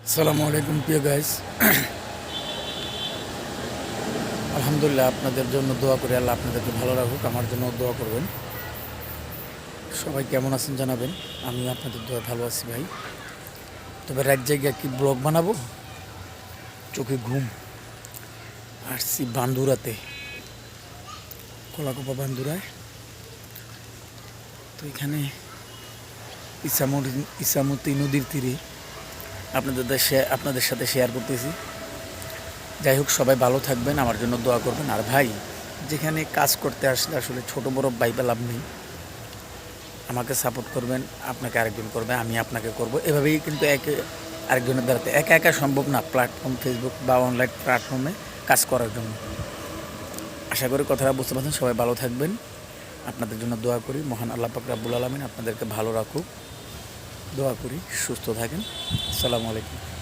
আসসালামু আলাইকুম প্রিয় গাইস। আলহামদুলিল্লাহ, আপনাদের জন্য দোয়া করি, আল্লাহ আপনাদেরকে ভালো রাখুক। আমার জন্য দোয়া করবেন। সবাই কেমন আছেন জানাবেন। আমি আপনাদের দোয়া ভালো আছি ভাই। তবে রাত জায়গায় কি ব্লগ বানাবো, চোখে ঘুম। আসছি বান্দুরাতে, কলাকোপা বান্দুরায়। তো এখানে ইসামতি নদীর তীরে আপনাদের সাথে শেয়ার করতেছি। যাই হোক, সবাই ভালো থাকবেন, আমার জন্য দোয়া করবেন। আর ভাই, যেখানে কাজ করতে আসলে আসলে ছোট বড় ভাইবা লাভ নেই। আমাকে সাপোর্ট করবেন, আপনাকে আরেকজন করবে, আমি আপনাকে করব। এভাবেই কিন্তু একে আরেকজনের দ্বারাতে একা একা সম্ভব না প্ল্যাটফর্ম ফেসবুক বা অনলাইন প্ল্যাটফর্মে কাজ করার জন্য। আশা করি কথাটা বুঝতে পারছেন। সবাই ভালো থাকবেন, আপনাদের জন্য দোয়া করি। মহান আল্লাহ পাক রাব্বুল আলামিন আপনাদেরকে ভালো রাখুক। দোয়া করি সুস্থ থাকেন। আসসালামু আলাইকুম।